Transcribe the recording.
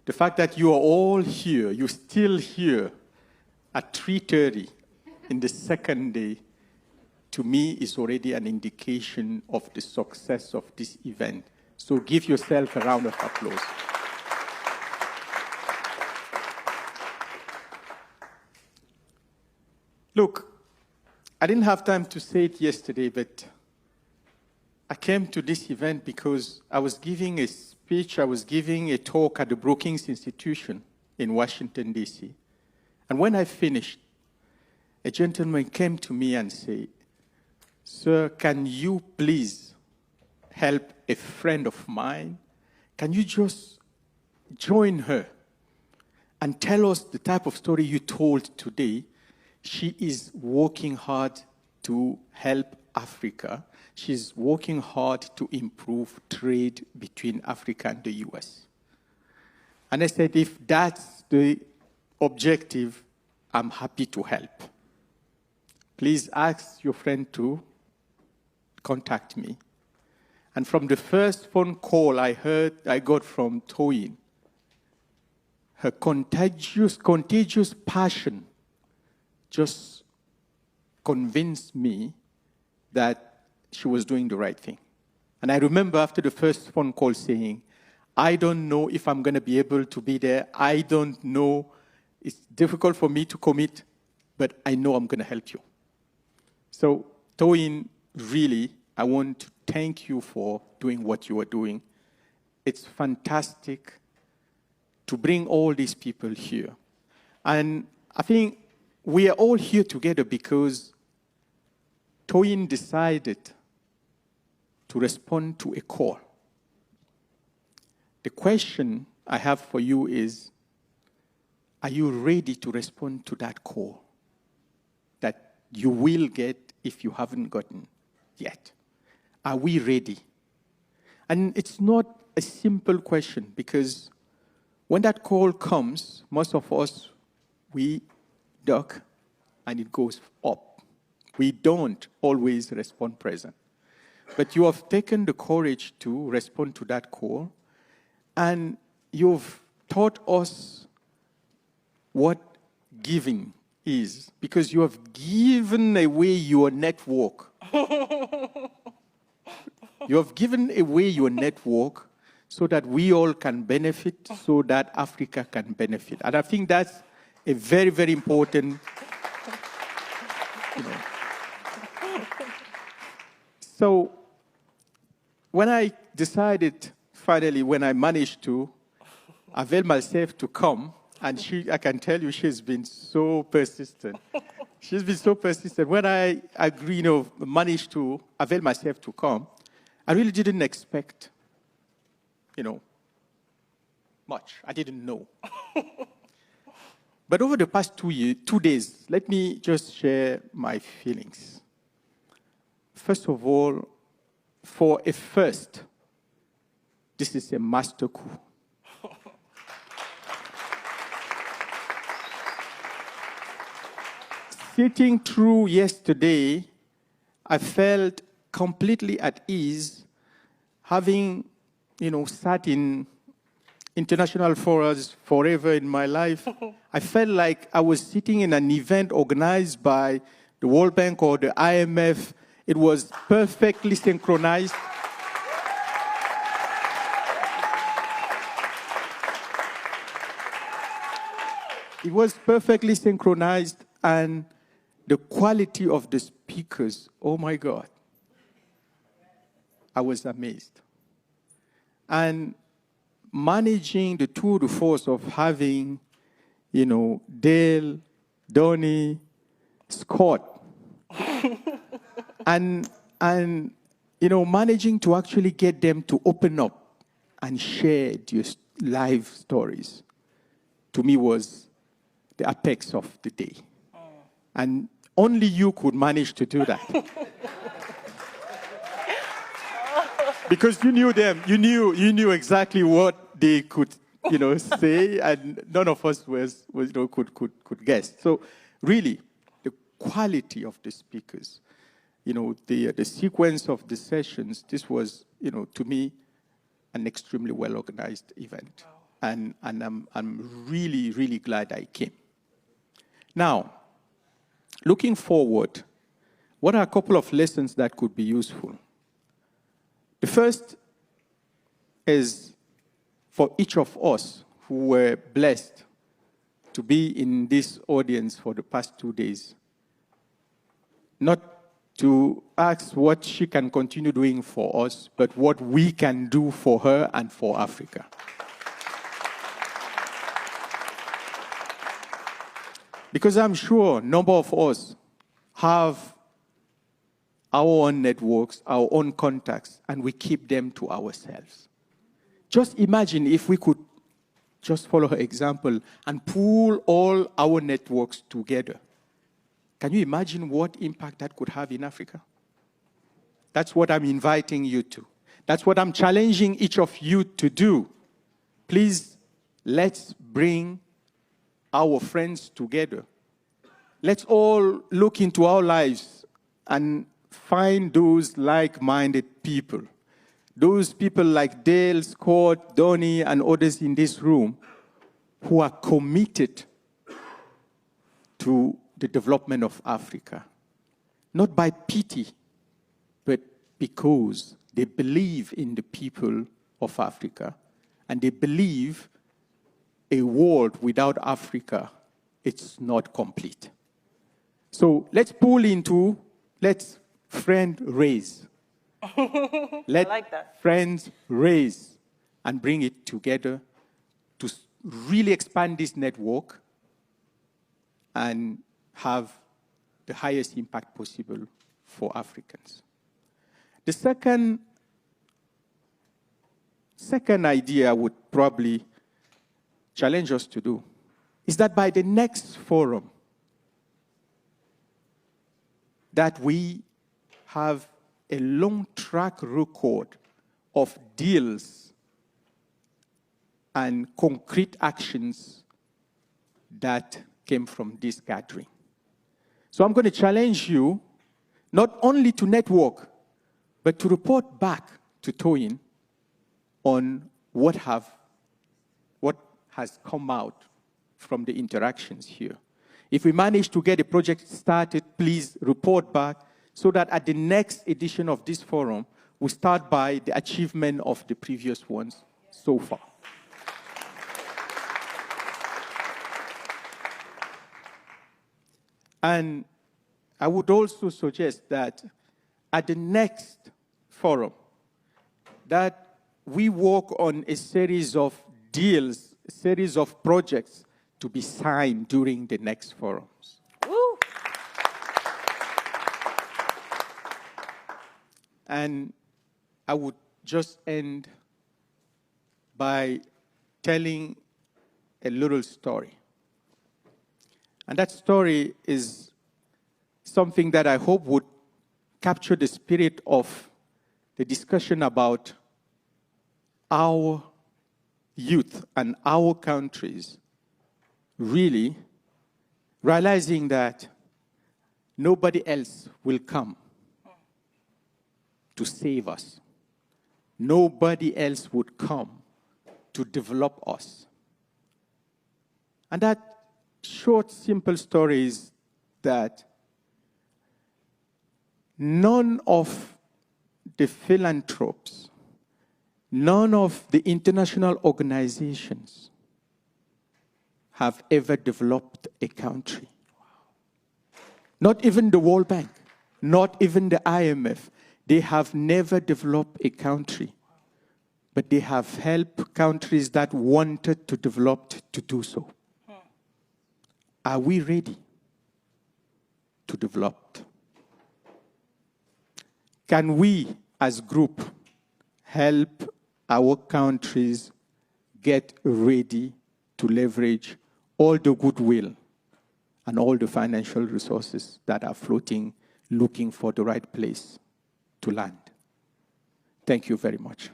The fact that you are all here, you're still here at 3:30 in the second day, to me is already an indication of the success of this event. So give yourself a round of applause. Look, I didn't have time to say it yesterday, but I came to this event because I was giving a speech, I was giving a talk at the Brookings Institution in Washington, D.C. And when I finished, a gentleman came to me and said, "Sir, can you please help a friend of mine? Can you just join her and tell us the type of story you told today? She is working hard to help Africa. She's working hard to improve trade between Africa and the US." And I said, if that's the objective, I'm happy to help. Please ask your friend to contact me. And from the first phone call I got from Toyin, her contagious passion just convinced me that she was doing the right thing. And I remember after the first phone call saying, I don't know if I'm going to be able to be there. I don't know. It's difficult for me to commit, but I know I'm going to help you. So, Toyin, really, I want to thank you for doing what you are doing. It's fantastic to bring all these people here. And I think we are all here together because Toyin decided to respond to a call. The question I have for you is, are you ready to respond to that call that you will get if you haven't gotten yet? Are we ready? And it's not a simple question because when that call comes, most of us, we duck and it goes up. We don't always respond present. But you have taken the courage to respond to that call, and you've taught us what giving is, because you have given away your network. You have given away your network so that we all can benefit, so that Africa can benefit. And I think that's a very, very important, So when I decided, finally, when I managed to avail myself to come, and I can tell you she's been so persistent. She's been so persistent. When I managed to avail myself to come, I really didn't expect, much. I didn't know. But over the past 2 days, let me just share my feelings. First of all, for a first, this is a master coup. Sitting through yesterday, I felt completely at ease, having, sat in international forums forever in my life. I felt like I was sitting in an event organized by the World Bank or the IMF. It was perfectly synchronized. It was perfectly synchronized, and the quality of the speakers, oh my God, I was amazed. And managing the tour de force of having, Dale, Donnie, Scott, and managing to actually get them to open up and share their life stories, to me was the apex of the day. And only you could manage to do that. Because you knew them, you knew exactly what they could, say, and none of us could guess. So really, the quality of the speakers, the sequence of the sessions, this was, to me, an extremely well-organized event. and I'm really, really glad I came. Now, looking forward, what are a couple of lessons that could be useful? The first is for each of us who were blessed to be in this audience for the past 2 days, not to ask what she can continue doing for us, but what we can do for her and for Africa. Because I'm sure a number of us have our own networks, our own contacts, and we keep them to ourselves. Just imagine if we could just follow her example and pool all our networks together. Can you imagine what impact that could have in Africa? That's what I'm inviting you to. That's what I'm challenging each of you to do. Please, let's bring our friends together. Let's all look into our lives and find those like-minded people. Those people like Dale, Scott, Donnie, and others in this room who are committed to the development of Africa. Not by pity, but because they believe in the people of Africa, and they believe a world without Africa, it's not complete. So let's pull into, let's friend raise. Let like that. Friends raise and bring it together to really expand this network and have the highest impact possible for Africans. The second idea I would probably challenge us to do is that by the next forum, that we have a long track record of deals and concrete actions that came from this gathering. So I'm going to challenge you not only to network, but to report back to TWA on what has come out from the interactions here. If we manage to get a project started, please report back so that at the next edition of this forum, we start by the achievement of the previous ones so far. And I would also suggest that at the next forum, that we work on a series of deals, a series of projects to be signed during the next forums. Woo. And I would just end by telling a little story. And that story is something that I hope would capture the spirit of the discussion about our youth and our countries really realizing that nobody else will come to save us. Nobody else would come to develop us. And that short, simple story is that none of the philanthropes, none of the international organizations have ever developed a country. Not even the World Bank, not even the IMF. They have never developed a country, but they have helped countries that wanted to develop to do so. Are we ready to develop? Can we, as a group, help our countries get ready to leverage all the goodwill and all the financial resources that are floating, looking for the right place to land? Thank you very much.